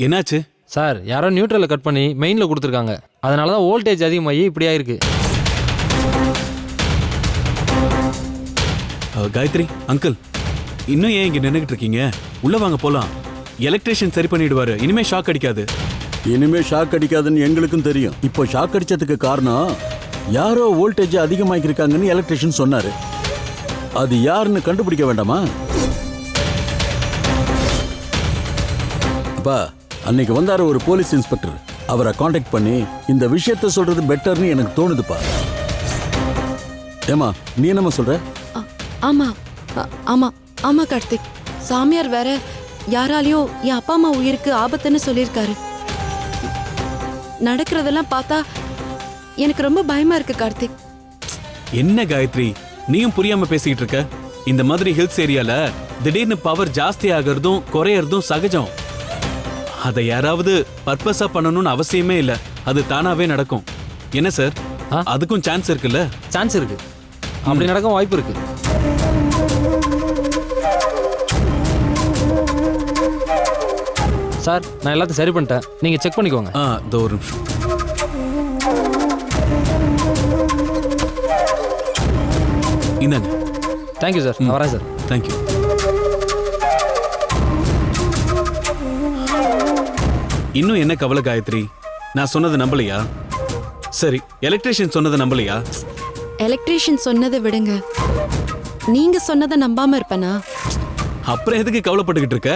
என்னாச்சு சார் யாரோ நியூட்ரலை கட் பண்ணி மெயினில் கொடுத்துருக்காங்க. அதனால தான் வோல்டேஜ் அதிகமாகி இப்படி ஆயிருக்கு. காயத்ரி அங்கிள், இன்னும் ஏன் இங்கே நின்றுகிட்டு இருக்கீங்க? உள்ள வாங்க போலாம். எலக்ட்ரிஷியன் சரி பண்ணிடுவாரு. இனிமே ஷாக் அடிக்காது. இனிமே ஷாக் அடிக்காதுன்னு எங்களுக்கும் தெரியும். இப்போ ஷாக் அடிச்சதுக்கு காரணம் யாரோ வோல்டேஜ் அதிகமாக்கிருக்காங்கன்னு எலக்ட்ரிஷியன் சொன்னாரு. அது யாருன்னு கண்டுபிடிக்க வேண்டாமா? அப்பா, அன்னைக்கு வந்தாரு ஒரு போலீஸ் இன்ஸ்பெக்டர். அவரை காண்டாக்ட் பண்ணி இந்த விஷயத்த சொல்றது பெட்டர்னு எனக்கு தோணுதுப்பா. ஏமா, நீ என்னமா சொல்ற? ஆமா ஆமா ஆமா கார்த்திக், சாமியார் வேற யாராலையும் என் அப்பா அம்மா உயிருக்கு ஆபத்துன்னு சொல்லியிருக்காரு. நடக்கிறதெல்லாம் பார்த்தா எனக்கு ரொம்ப பயமா இருக்கு கார்த்திக். என்ன காயத்ரி, நீயும் புரியாம பேசிக்கிட்டு இருக்க? இந்த மாதிரி ஹில்ஸ் ஏரியால திடீர்னு பவர் ஜாஸ்தி ஆகிறதும் குறையறதும் சகஜம். அதை யாராவது பர்பஸா பண்ணணும்னு அவசியமே இல்ல. அது தானாவே நடக்கும். என்ன சார், அதுக்கும் சான்ஸ் இருக்குல்ல? சான்ஸ் இருக்கு, அப்படி நடக்க வாய்ப்பு இருக்கு. சார் நான் எல்லாத்தையும் சரி பண்ணிட்டேன், நீங்க செக் பண்ணிக்கோங்க. இதோ ஒரு நிமிஷம். இந்தாங்க. தேங்க்யூ சார், நான் வரேன் சார். தேங்க்யூ. இன்னும் என்ன கவலை காயத்ரி? நான் சொன்னதை நம்பலையா? சரி, எலக்ட்ரிஷியன் சொன்னதை நம்பலையா? எலக்ட்ரிஷியன் சொன்னதை விடுங்க, நீங்க சொன்னதை நம்பாம இருப்பனா? அப்புறம் எதுக்கு கவலைப்பட்டுக்கிட்டு இருக்க?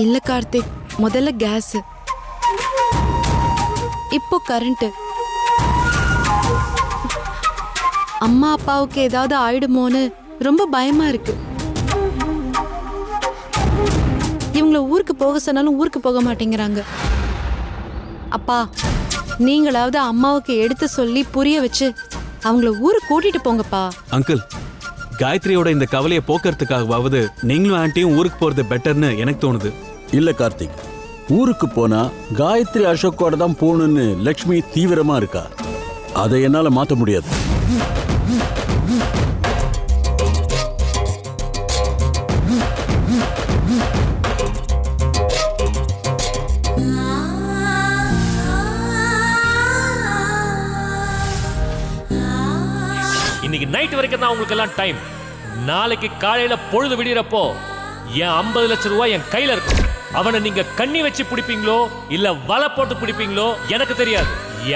இல்ல கார்த்திக், முதல்ல கேஸ், இப்போ கரண்ட். அம்மா அப்பாவுக்கு ஏதாவது ஆயிடுமோன்னு ரொம்ப பயமா இருக்கு. இவங்கள ஊருக்கு போக சொன்னாலும் ஊருக்கு போக மாட்டேங்கிறாங்க. அப்பா, நீங்களாவது அம்மாவுக்கு எடுத்து சொல்லி புரிய வச்சு அவங்கள ஊருக்கு கூட்டிட்டு போங்கப்பா. அங்கிள், காயத்ரியோட இந்த கவலையை போக்குறதுக்காகவாவது நீங்களும் ஆண்டியும் ஊருக்கு போறது பெட்டர்னு எனக்கு தோணுது. இல்ல கார்த்திக், ஊருக்கு போனா காயத்ரி அசோக்கோட தான் போகணும்னு லக்ஷ்மி தீவிரமா இருக்கா. அதை என்னால மாத்த முடியாது. இன்னைக்கு நைட் வரைக்கும் தான் உங்களுக்கு எல்லாம் டைம். நாளைக்கு காலையில பொழுது விடியறப்போ என் 50 லட்சம் ரூபாய் என் கையில இருக்கும். அவனை நீங்க கண்ணி வச்சு பிடிப்பீங்களோ இல்ல வலை போட்டு பிடிப்பீங்களோ எனக்கு தெரியாது.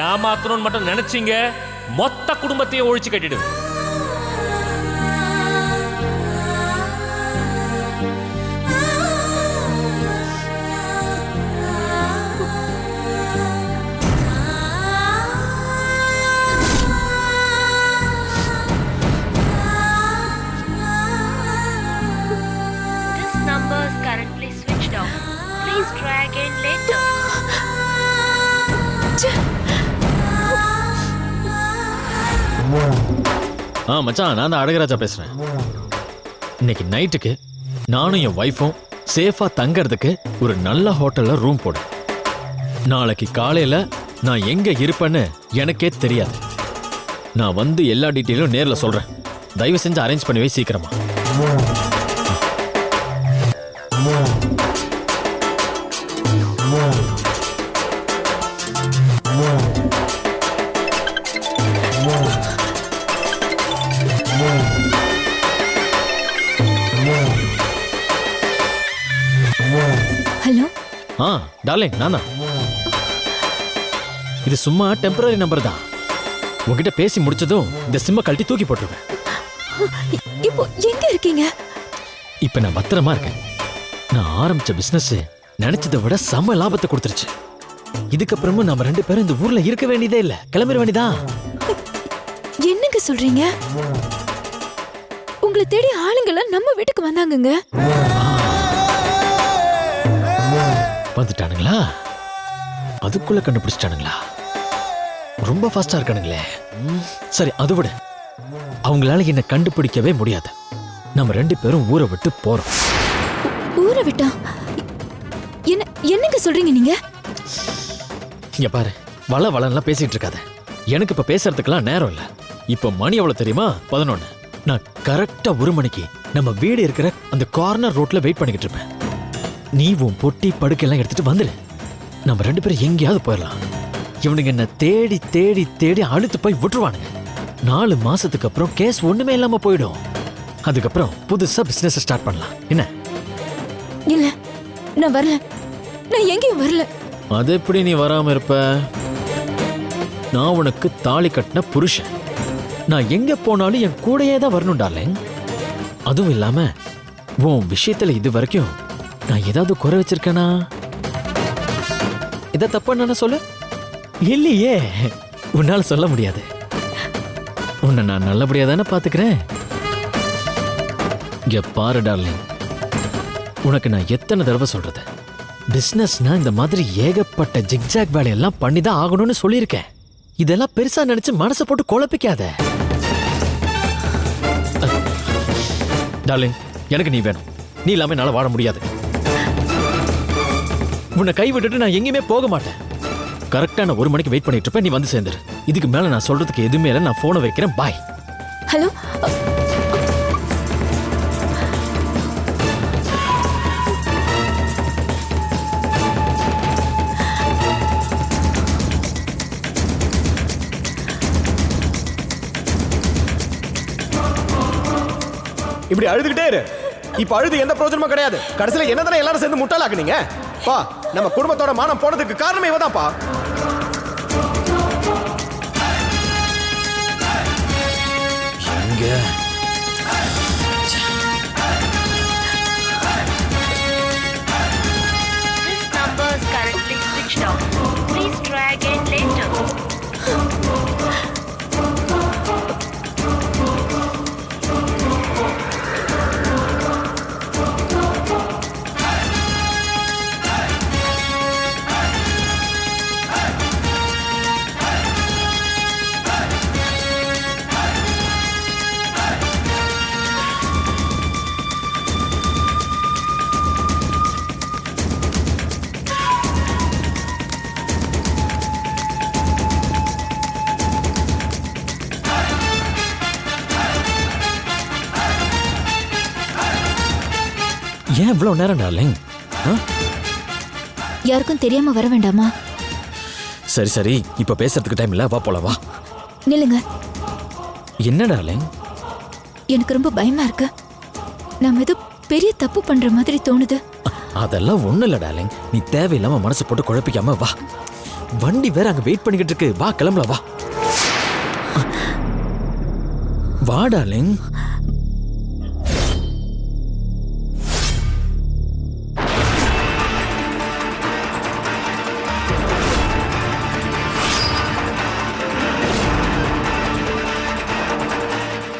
ஏமாத்தணும்னு மட்டும் நினைச்சீங்க, மொத்த குடும்பத்தையும் ஒழிச்சு கட்டிடு. மச்சான், நான் தான் அழகராஜா பேசுறேன். இன்னைக்கு நைட்டுக்கு நானும் என் வைஃபும் சேஃபா தங்கறதுக்கு ஒரு நல்ல ஹோட்டல்ல ரூம் போடு. நாளைக்கு காலையில நான் எங்க இருப்பேன்னு எனக்கே தெரியாது. நான் வந்து எல்லா டீட்டெயிலும் நேர்ல சொல்றேன். தயவு செஞ்சு அரேஞ்ச் பண்ணி வை சீக்கிரமா. ஹலோ. டார்லிங், நான் தான். இது சும்மா டெம்பரரி நம்பர் தான். உங்ககிட்ட பேசி முடிச்சதும் இந்த சிம்ம கழட்டி தூக்கி போட்டுருவேன். இப்போ எங்க இருக்கீங்க? இப்ப நான் பத்திரமா இருக்கேன். நான் ஆரம்பிச்ச பிசினஸ் நினைச்சதை விட செம்ம லாபத்தை கொடுத்துருச்சு. இதுக்கப்புறமும் நம்ம 2 பேரும் இந்த ஊர்ல இருக்க வேண்டியதே இல்ல. கிளம்பிட வேண்டியதான். என்னங்க சொல்றீங்க? உங்களை தேடி ஆளுங்கெல்லாம் நம்ம வீட்டுக்கு வந்தாங்கங்க. வந்துட்டானுங்களா? அதுக்குள்ள கண்டுபிடிச்சிட்டானுங்களா? ரொம்ப ஃபாஸ்டா இருக்கானுங்களே. சரி, அது விட அவங்களால என்ன கண்டுபிடிக்கவே முடியாது. நம்ம 2 பேரும் ஊரை விட்டு போறோம். ஊரை விட்டா? என்னங்க சொல்றீங்க நீங்க? இங்க பாரு, வளன்லாம் பேசிட்டு இருக்காத. எனக்கு இப்ப பேசுறதுக்கெல்லாம் நேரம் இல்ல. இப்ப மணி எவ்வளவு தெரியுமா? 11. நான் கரெக்டா 1 மணிக்கு நம்ம வீடு இருக்கிற அந்த கார்னர் ரோட்ல வெயிட் பண்ணிக்கிட்டு இருப்பேன். நீ உன் பொட்டி படுக்கையெல்லாம் எடுத்துட்டு வந்துரு. நம்ம 2 பேரும் எங்கேயாவது போயிடலாம். இவனுங்க என்ன தேடி தேடி தேடி அழுத்து போய் விட்டுருவானுங்க. 4 மாசத்துக்கு அப்புறம் கேஸ் ஒண்ணுமே இல்லாம போயிடும். அதுக்கப்புறம் புதுசா பிசினஸ் ஸ்டார்ட் பண்ணலாம். என்ன? இல்ல, நான் வரல. நான் எங்கேயும் வரல. அது எப்படி நீ வராம இருப்ப? நான் உனக்கு தாலி கட்டின புருஷன். நான் எங்க போனாலும் என் கூடயே தான் வரணும் டார்லிங். அதுவும் இல்லாம உன் விஷயத்துல இது வரைக்கும் நான் ஏதாவது குறை வச்சிருக்கேனா? இத தப்பா நான் சொல்லு? இல்லையே, உன்னால சொல்ல முடியாது. உன்னை நான் நல்லபடியா தானே பாத்துக்கிறேன். இங்க பாரு டார்லிங், உனக்கு நான் எத்தனை தடவை சொல்றது, பிசினஸ்னா இந்த மாதிரி ஏகப்பட்ட ஜிக்ஜாக் வேலையெல்லாம் பண்ணி தான் ஆகணும்னு சொல்லியிருக்கேன். இதெல்லாம் பெருசா நினைச்சு மனசை போட்டு குழப்பிக்காத. டார்லிங், எனக்கு நீ வேணும். நீ இல்லாம என்னால வாழ முடியாது. உன்னை கை விட்டுட்டு நான் எங்கேயுமே போக மாட்டேன். கரெக்டா நான் 1 மணிக்கு வெயிட் பண்ணிட்டு இருப்பேன். நீ வந்து சேர்ந்துரு. இதுக்கு மேல நான் சொல்றதுக்கு எதுவுமே இல்லை. நான் போனை வைக்கிறேன். பாய். ஹலோ, இப்படி அழுதுகிட்டே இரு. இப்ப அழுது எந்த பிரயோஜனமும் கிடையாது. கடைசியில என்னதானே எல்லாரும் சேர்ந்து முட்டாளாக்குனீங்க. பா, நம்ம குடும்பத்தோட மானம் போனதுக்கு காரணமே இவதான்ப்பா. எங்க This number is currently switched off. Please try again later. ஏன் இவ்வளவு நேரம் டார்லிங்? யாருக்கும் தெரியாம வர வேண்டாமா? சரி சரி, இப்ப பேசுறதுக்கு டைம் இல்ல. வா போலாம். வா. நில்லுங்க. என்ன டார்லிங்? எனக்கு ரொம்ப பயமா இருக்கு. நாம ஏதோ பெரிய தப்பு பண்ற மாதிரி தோணுது. அதெல்லாம் ஒண்ணு இல்ல டார்லிங். நீ தேவையில்லாம மனசு போட்டு குழப்பிக்காம வா. வண்டி வேற அங்க வெயிட் பண்ணிக்கிட்டு இருக்கு. வா, கிளம்பலாம். வா வா டார்லிங்.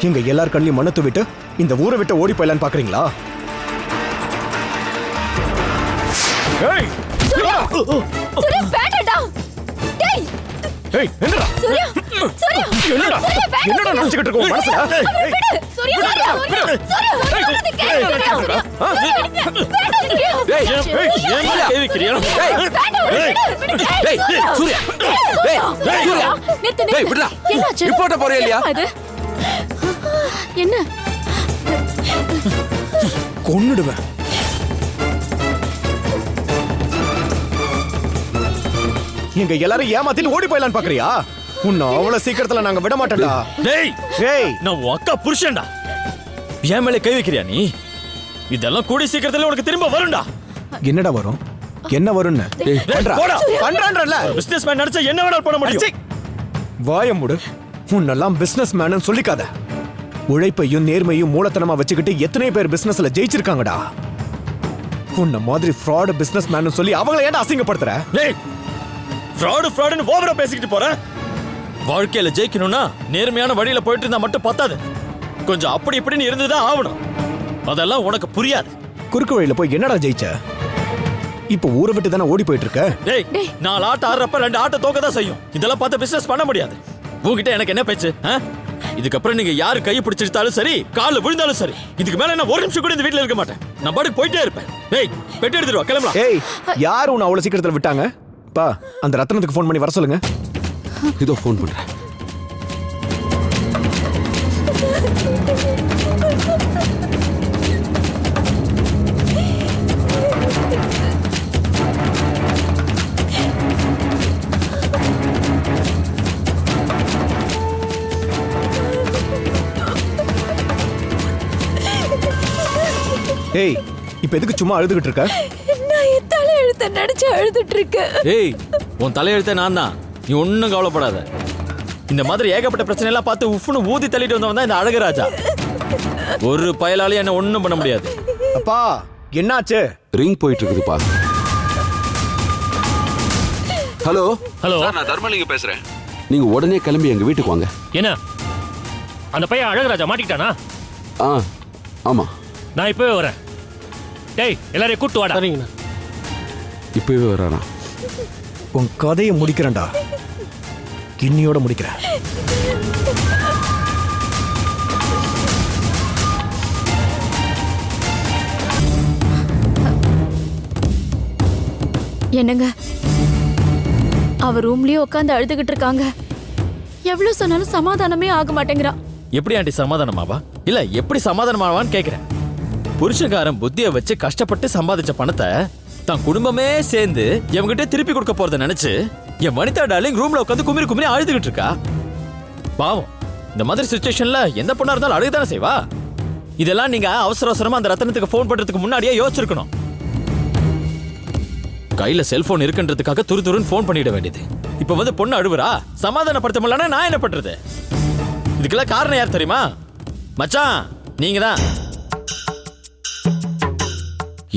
இங்க எல்லார் கண்ணையும் மண்ணத்து விட்டு இந்த ஊரை விட்டு ஓடி போயலான்னு பாக்குறீங்களா? ஏய், சூர்யா, வேண்டாம்டா. டேய், ஏய், என்னடா? சூர்யா, சூர்யா, என்னடா? சூர்யா, வேண்டாம். என்னடா நினைச்சுக்கிட்டு இருக்க உன் மனசுல? ஏய், விடு. சூர்யா, சூர்யா, சூர்யா, சொல்றது கேளு. சூர்யா, சூர்யா, வேண்டாம் சூர்யா. ஏய், ஏன் மேல கை வைக்கிறியா? ஏய், டேய், சூர்யா, டேய், சூர்யா, நிறுத்து. டேய், விடுடா. என்னாச்சு? ரிப்போர்ட்ட போறியா இல்லையா? அது என்ன? கொன்னுடுவேன். எங்க எல்லாரும் ஏமாத்திட்டு ஓடி போயலான்னு பாக்குறியா? உன்னை அவ்வளவு சீக்கிரத்துல நாங்க விட மாட்டோம்டா. டேய், ஏய், நான் உன் அக்கா புருஷன்டா. என் மேல கை வைக்கிறியா நீ? இதெல்லாம் கூடி சீக்கிரத்துல உனக்கு திரும்ப வரும்டா. என்னடா வரும்? என்ன வரும்னு? பண்றான்றல. பிசினஸ் மேன் நினைச்சா என்ன வேணாலும் பண்ண முடியும். வாய மூடு. உன்னெல்லாம் பிசினஸ் மேன் சொல்லிக்காத. உழைப்பையும் நேர்மையும் மூலத்தனமா வச்சுக்கிட்டு எத்தனை பேர் பிசினஸ்ல ஜெயிச்சிருக்காங்கடா. உன்ன மாதிரி ஃப்ராட் பிசினஸ் மேன் சொல்லி அவங்கள ஏன்டா அசிங்கப்படுத்துற? டேய், ஃப்ராடுன்னு ஓவரா பேசிக்கிட்டு போற. வாழ்க்கையில ஜெயிக்கணும்னா நேர்மையான வழியில போயிட்டு இருந்தா மட்டும் பத்தாது. கொஞ்சம் அப்படி இப்படின்னு இருந்துதான் ஆகணும். அதெல்லாம் உனக்கு புரியாது. குறுக்கு வழியில போய் என்னடா ஜெயிச்ச? இப்போ ஊரை விட்டு தானே ஓடி போயிட்டு இருக்க. டேய், 4 ஆட்ட ஆடுறப்ப 2 ஆட்ட தோக்க தான் செய்யும். இதெல்லாம் பார்த்து பிசினஸ் பண்ண முடியாது. உங்ககிட்ட எனக்கு என்ன பேச்சு? இதுக்கப்புறம் நீங்க யாரு கையை பிடிச்சிருந்தாலும் சரி, காலில் விழுந்தாலும் சரி, இதுக்கு மேல நான் 1 நிமிஷம் கூட இந்த வீட்டுல இருக்க மாட்டேன். நான் பாட்டுக்கு போயிட்டே இருப்பேன். டேய், பெட்டி எடுத்துட்டு வா, கிளம்பலாம். ஏய், யார் உன்னை அவ்வளவு சீக்கிரத்துல விட்டாங்க? பா, அந்த ரத்னத்துக்கு ஃபோன் பண்ணி வர சொல்லுங்க. இதோ ஃபோன் பண்றேன். ஏய் இப்ப எதுக்கு சும்மா அழுதுகிட்டு இருக்க? நான் என் தலையெழுத்த நினைச்சு அழுதுட்டு இருக்கேன். ஏய் உன் தலையெழுத்த நான் தான், நீ ஒன்றும் கவலைப்படாத. இந்த மாதிரி ஏகப்பட்ட பிரச்சனை எல்லாம் பார்த்து உஃப்னு ஊதி தள்ளிட்டு வந்தவன் தான் இந்த அழகுராஜா. ஒரு பயலாலையும் என்ன ஒன்றும் பண்ண முடியாது. அப்பா என்னாச்சு? ரிங் போயிட்டு இருக்குதுப்பா. ஹலோ ஹலோ நான் தர்மலிங்கம் பேசுறேன். நீங்க உடனே கிளம்பி எங்க வீட்டுக்கு வாங்க. என்ன அந்த பையன் அழகுராஜா மாட்டிக்கிட்டானா? ஆ ஆமா, நான் இப்பவே வரேன். டேய் எல்லாரையும் கூட்டு வாடா. சரிங்கண்ணா. இப்பவே வரானா? உன் கதையை முடிக்கிறேன்டா, கிண்ணியோட முடிக்கிறேன். என்னங்க, அவ ரூம்லயே உட்காந்து அழுதுகிட்டு இருக்காங்க. எவ்வளவு சொன்னாலும் சமாதானமே ஆக மாட்டேங்கிறா. எப்படி ஆண்டி சமாதானமாவா? இல்ல எப்படி சமாதானமாவான்னு கேக்குறேன். புருஷகாரன் புத்திய வச்சு கஷ்டப்பட்டு சம்பாதிச்ச பணத்தை தான் குடும்பமே சேர்ந்து என்கிட்ட திருப்பி கொடுக்க போறத நினைச்சு என் வனிதா டார்லிங் ரூம்ல உட்காந்து குமிரி குமிரி அழுதுகிட்டு இருக்கா. பாவம், இந்த மாதிரி சிச்சுவேஷன்ல எந்த பொண்ணா இருந்தாலும் அழுகுதானே செய்வா. இதெல்லாம் நீங்க அவசர அவசரமா அந்த ரத்தனத்துக்கு ஃபோன் பண்றதுக்கு முன்னாடியே யோசிச்சிருக்கணும். கையில செல்போன் இருக்குன்றதுக்காக துருன்னு ஃபோன் பண்ணிட வேண்டியது. இப்ப வந்து பொண்ணு அழுவுறா, சமாதானப்படுத்த முடியலன்னா நான் என்ன பண்றது? இதுக்கெல்லாம் காரணம் யார் தெரியுமா? மச்சான் நீங்க தான்.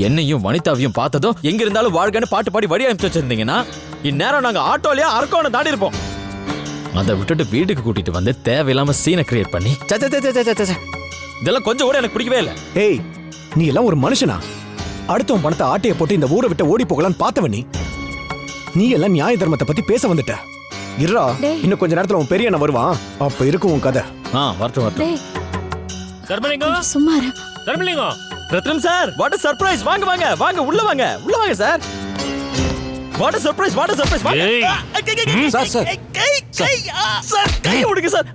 என்னையும் வனிதாவையும் பார்த்ததும் எங்க இருந்தாலும் வாழ்க்கைன்னு பாட்டு பாடி வழி அனுப்பிச்சு வச்சிருந்தீங்கன்னா இந்நேரம் நாங்க ஆட்டோலயா அரக்கோணம் தாண்டி இருப்போம். அதை விட்டுட்டு வீட்டுக்கு கூட்டிட்டு வந்து தேவையில்லாம சீனை கிரியேட் பண்ணி இதெல்லாம் கொஞ்சம் கூட எனக்கு பிடிக்கவே இல்லை. ஏய் நீ எல்லாம் ஒரு மனுஷனா? அடுத்தவன் பணத்தை ஆட்டைய போட்டு இந்த ஊரை விட்டு ஓடி போகலான்னு பார்த்தவன் நீ எல்லாம் நியாய தர்மத்தை பத்தி பேச வந்துட்ட. இருடா, இன்னும் கொஞ்ச நேரத்துல உன் பெரிய அண்ணன் வருவான், அப்ப இருக்கும் உன் கதை. வரட்டும் வரட்டும். டேய், தர்மலிங்கம் சும்மா இரு. தர்மலிங்கம் ரத்னம் சார், வாட் a surprise. வாங்க வாங்க வாங்க உள்ள வாங்க உள்ள வாங்க sir. What a surprise, what a surprise. வாங்க சார் சார் சார் கை விடுங்க சார்.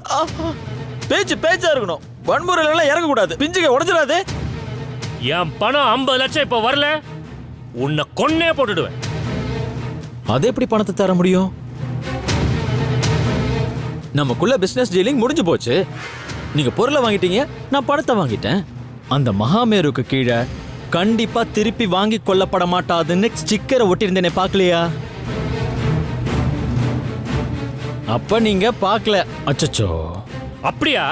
பேச்சா இருக்கணும், வன்முறையில எல்லாம் இறங்க கூடாது, பிஞ்சுக உடைஞ்சிடாது. என் பணம் 50 லட்சம் இப்ப வரல, உன்னை கொன்னே போட்டுடுவேன். அது எப்படி பணத்தை தர முடியும்? நமக்குள்ள பிசினஸ் டீலிங் முடிஞ்சு போச்சு. நீங்க பொருளை வாங்கிட்டீங்க, நான் பணத்தை வாங்கிட்டேன். அந்த மகாமேருக்கு கீழே கண்டிப்பா திருப்பி வாங்கி கொள்ளப்பட மாட்டாதுன்னு ஸ்டிக்கரை ஒட்டியிருந்தேனே, பார்க்கலையா? அப்ப நீங்க பார்க்கல. அச்சச்சோ, அப்படியா?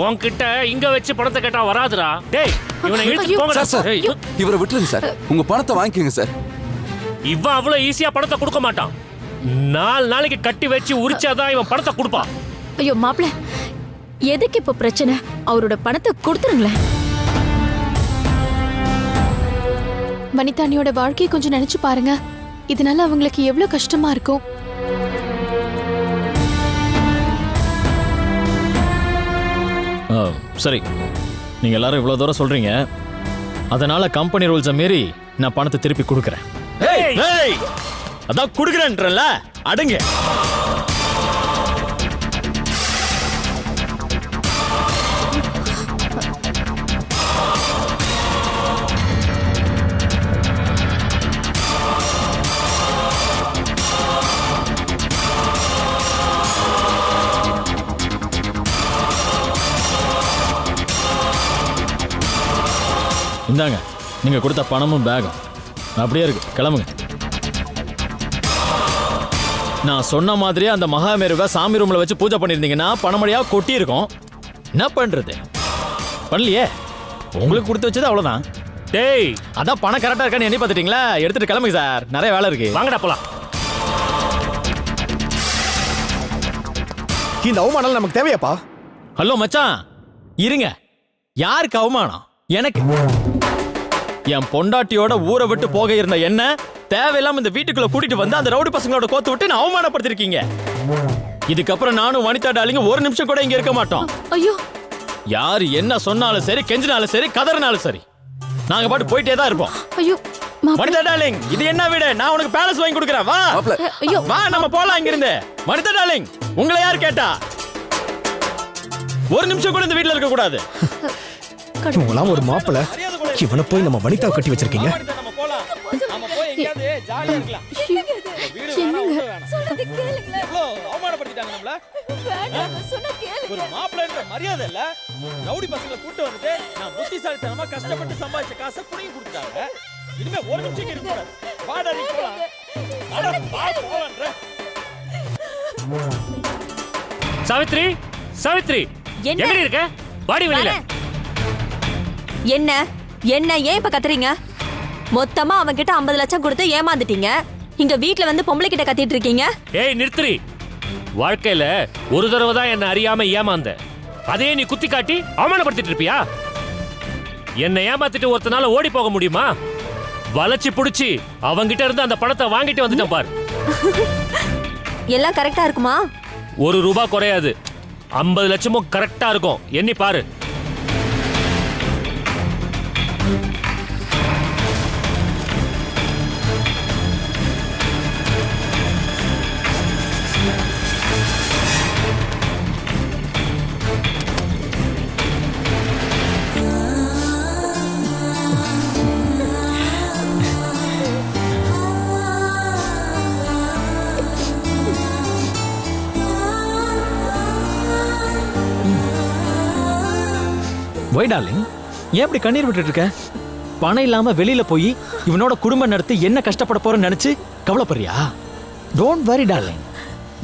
உன்கிட்ட இங்க வச்சு பணத்தை கேட்டா வராதுடா. டேய் இவனை இழுத்து போங்க சார் சார் டேய். இவரை விட்டுருங்க சார், உங்க பணத்தை வாங்கிக்கோங்க சார். இவன் அவ்வளவு ஈஸியா பணத்தை கொடுக்க மாட்டான். 4 நாளைக்கு கட்டி வச்சு உரிச்சாதான் இவன் பணத்தை கொடுப்பான். ஐயோ மாப்ள, எதுக்கு இப்ப பிரச்சனை? அவரோட பணத்தை கொடுத்துருங்களேன். வனிதானியோட வாழ்க்கையை கொஞ்சம் நினைச்சு பாருங்க. இதனால அவங்களுக்கு எவ்வளவு கஷ்டமா இருக்கும். சரி, நீங்க எல்லாரும் இவ்வளவு தூரம் சொல்றீங்க, அதனால கம்பெனி ரூல்ஸை மீறி நான் பணத்தை திருப்பி கொடுக்குறேன். அதான் கொடுக்குறேன்றல, அடங்க. இந்தாங்க, நீங்க கொடுத்த பணமும் பேகும் அப்படியே இருக்கு, கிளம்புங்க. நான் சொன்ன மாதிரியே அந்த மகாமேருவை சாமி ரூம்ல வச்சு பூஜை பண்ணிருந்தீங்கன்னா பணமழையா கொட்டி இருக்கும். என்ன பண்றது? பண்ணலையே, உங்களுக்கு கொடுத்து வச்சது அவ்வளவுதான். டேய் அதான் பணம் கரெக்டா இருக்கான்னு எண்ணி பார்த்துட்டீங்களா? எடுத்துட்டு கிளம்புங்க சார், நிறைய வேலை இருக்கு. வாங்கடா போலாம். இந்த அவமானம் நமக்கு தேவையாப்பா? ஹலோ மச்சான், இருங்க. யாருக்கு அவமானம்? எனக்கு. என் பொண்டாட்டியோட ஊரை விட்டு போக இருந்த என்ன தேவையில்லாம இந்த வீட்டுக்குள்ள கூட்டிட்டு வந்து அந்த ரவுடி பசங்களோட கோத்து விட்டு நான் அவமானப்படுத்திருக்கீங்க. இதுக்கப்புறம் நானும் வனிதா டார்லிங் ஒரு நிமிஷம் கூட இங்க இருக்க மாட்டோம். ஐயோ, யாரு என்ன சொன்னாலும் சரி, கெஞ்சினாலும் சரி, கதறினாலும் சரி, நாங்க பாட்டு போயிட்டே தான் இருப்போம். ஐயோ வனிதா டார்லிங், இது என்ன வீடு? நான் உனக்கு பேலஸ் வாங்கி கொடுக்குறேன், வா. ஐயோ, வா நம்ம போலாம் இங்க இருந்து. வனிதா டார்லிங், உங்களை யார் கேட்டா? ஒரு நிமிஷம் கூட இந்த வீட்டுல இருக்க கூடாது. இவங்களாம் ஒரு மாப்பிள, இவனை போய் நம்ம வனிதா கட்டி வச்சிருக்கீங்க. என்னங்க? ஏமாத்திட்டாங்க நம்மள. சொன்ன கேளு. ஒரு மாப்பிள்ளைன்ற மரியாதை இல்ல. ரவுடி பசங்களை கூட்டு வந்துட்டு நான் புத்திசாலித்தனமா கஷ்டப்பட்டு சம்பாதிச்ச காசை புடிங்கி கொடுத்துட்டாங்க. இனிமே ஒரு நிமிஷம் இருக்க கூடாது. வாடா நீ போலாம். வாடா வா போலாம்ன்ற. சாவித்ரி, சாவித்ரி, என்ன? எங்க இருக்க? வாடி வெளியில. என்ன என்ன ஏன் இப்ப கத்துறீங்க? மொத்தமா அவன் கிட்ட 50 லட்சம் கொடுத்து ஏமாந்துட்டீங்க. இங்க வீட்ல வந்து பொம்பளை கிட்ட கத்திட்டு இருக்கீங்க. ஏய் நிறுத்துறி. வாழ்க்கையில ஒரு தடவை தான் என்ன அறியாம ஏமாந்த. அதே நீ குத்தி காட்டி அவமானப்படுத்திட்டு இருப்பியா? என்னை ஏமாத்திட்டு ஒருத்தனால ஓடி போக முடியுமா? வளைச்சு புடிச்சு அவங்கிட்ட இருந்து அந்த பணத்தை வாங்கிட்டு வந்துட்டேன் பாரு. எல்லாம் கரெக்டா இருக்குமா? ₹1 குறையாது. 50 லட்சமும் கரெக்டா இருக்கும். எண்ணி பாரு. வை டார்லிங், ஏன் இப்படி கண்ணீர் விட்டுட்டு இருக்க? பணம் இல்லாம வெளியில போய் இவனோட குடும்பம் நடத்தி என்ன கஷ்டப்பட போறேன்னு நினைச்சு கவலைப்படுறியா? Don't worry darling.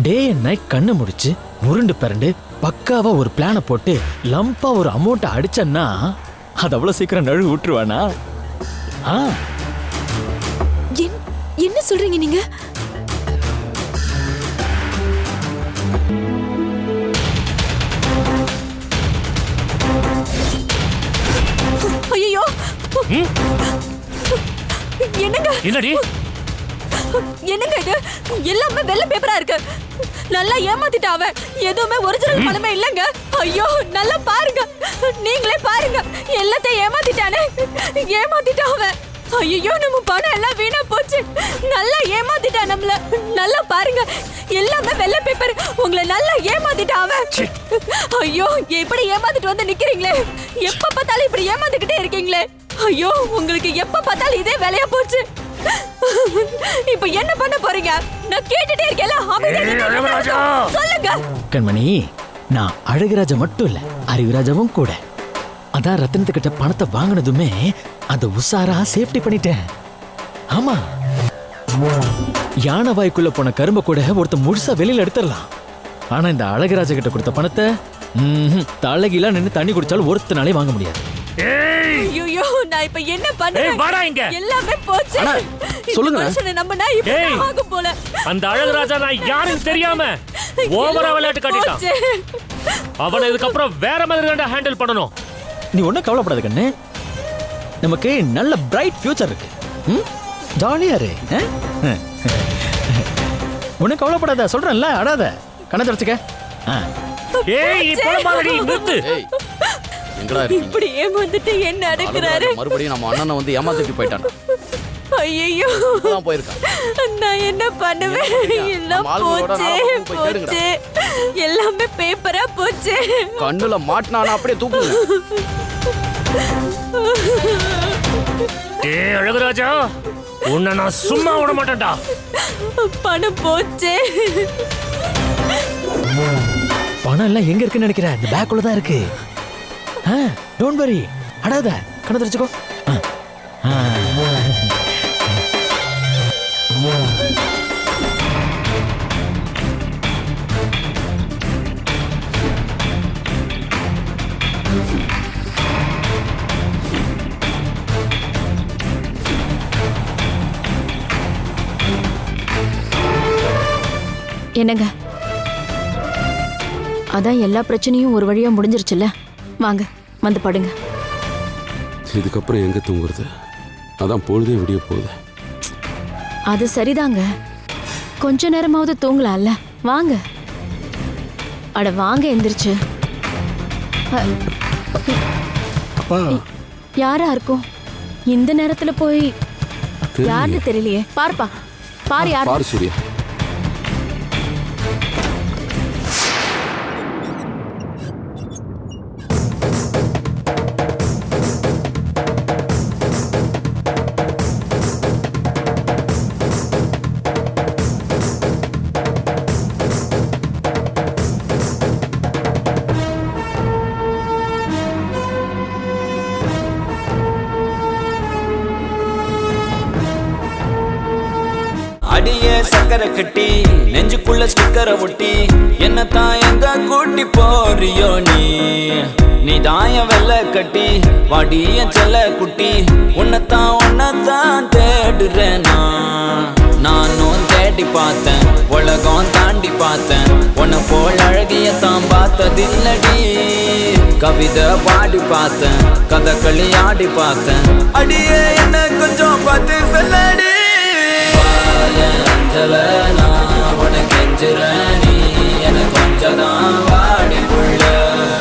Day and night கண்ணு முடிச்சு உருண்டு பிறண்டு பக்காவா ஒரு பிளானை போட்டு லம்பா ஒரு அமௌண்ட்டை அடிச்சன்னா அது அவ்வளவு சீக்கிரம் நழுவு விட்டுருவானா? என்ன சொல்றீங்க நீங்க? ஐயோ என்னங்க? என்னடி? என்னங்க இது? எல்லாமே வெள்ளை பேப்பரா இருக்கு. நல்லா ஏமாத்திட்டா அவன். எதுவுமே ஒரிஜினல் பணமே இல்லங்க. ஐயோ நல்லா பாருங்க, நீங்களே பாருங்க. எல்லாத்தையும் ஏமாத்திட்டானே, ஏமாத்திட்டான் அவன். ஐயோ நம்ம பணம் எல்லாம் வீணா போச்சு. நல்லா ஏமாத்திட்டான் நம்மள. நல்லா பாருங்க, எல்லாமே வெள்ளை பேப்பர். உங்களை நல்லா ஏமாத்திட்டான் அவன். ஐயோ இப்படி ஏமாத்திட்டு வந்து நிக்கிறீங்களே, எப்ப பார்த்தாலும் இப்படி ஏமாத்திக்கிட்டே இருக்கீங்களே. ஐயோ உங்களுக்கு எப்ப பார்த்தாலும் இதே வேலையா போச்சு. இப்ப என்ன பண்ண போறீங்க? நான் கேட்டுட்டே இருக்கேன்ல, சொல்லுங்க. கண்மணி, நான் அழகுராஜா மட்டும் இல்ல, அறிவுராஜாவும் கூட. அதான் ரத்தினத்துக்கிட்ட பணத்தை வாங்கினதுமே அந்த உசாரா சேஃப்டி பண்ணிட்டேன். ஆமா, யானை வாய்க்குள்ள போன கரும்பை கூட ஒருத்த முழுசா வெளியில எடுத்துடலாம். ஆனா இந்த அழகுராஜா கிட்ட கொடுத்த பணத்தை தலைகீழா நின்று தண்ணி குடிச்சாலும் ஒருத்தனாலே வாங்க முடியாது. ஐயோ நான் இப்ப என்ன பண்றேன்? எல்லாமே போச்சு. சொல்லுங்க. நம்பனா இப்படி ஆகும் போல. அந்த அழகுராஜா நான் யாருன்னு தெரியாம ஓவரா விளையாட்டு காட்டிட்டான். அவனை இதுக்கப்புறம் வேற மாதிரி தான் ஹேண்டில் பண்ணணும். நீ ஒன்றும் கவலைப்படாத கண்ணு, நமக்கு நல்ல பிரைட் ஃபியூச்சர் இருக்கு. ஜாலியா இரு. ஒன்றும் கவலைப்படாத, சொல்றேன்ல, அடாத. கண்ணை தொடச்சுக்க. ஏய் போலமாடி நிறுத்து. எங்கடா இருக்கீங்க? இப்படி ஏமாந்துட்டு என்ன நடக்குறாரு? மறுபடியும் நம்ம அண்ணனை வந்து ஏமாத்திட்டு போயிட்டான். ஐயோ போயிருக்கான். நான் என்ன பண்ணுவேன்? எல்லாம் போச்சு போச்சு. எல்லாமே பேப்பரா போச்சு. கண்ணுல மாட்டினானா அப்படியே தூக்குங்க. ஏய் அழகுராஜா, உன்னை நான் சும்மா விட மாட்டேன்டா. பணம் போச்சு. பணம் எல்லாம் எங்க இருக்குன்னு நினைக்கிற? இந்த பேக்குள்ள தான் இருக்கு. Don't worry, அடாத. கண்ணை தொடச்சுக்கோ. என்னங்க, அதான் எல்லா பிரச்சனையும் ஒரு வழியா முடிஞ்சிருச்சுல்ல. வாங்க வந்து படுங்க. இதுக்கப்புறம் எங்க தூங்குறது? அதான் பொழுதே விடிய போகுது. அது சரிதாங்க, கொஞ்ச நேரமாவது தூங்கலாம்ல. வாங்க. அட வாங்க, எந்திரிச்சு. யாரா இருக்கும் இந்த நேரத்துல போய்? யாருன்னு தெரியலையே. பாருப்பா, பாரு. யாரு? பாரு சூர்யா. சக்கரை கட்டி நெஞ்சுக்குள்ள ஸ்டிக்கரை ஒட்டி என்னத்தான் எங்க கூட்டி போறியோ நீ தாய வெள்ள கட்டி வாடிய செல்ல குட்டி உன்னத்தான் தேடுறேன் நானும் தேடி பார்த்தேன் உலகம் தாண்டி பார்த்தேன் உன்னை போல் அழகிய தான் பார்த்ததில்லடி கவிதை பாடி பார்த்தேன் கதகளி ஆடி பார்த்தேன் அடியே என்ன கொஞ்சம் பார்த்து சொல்ல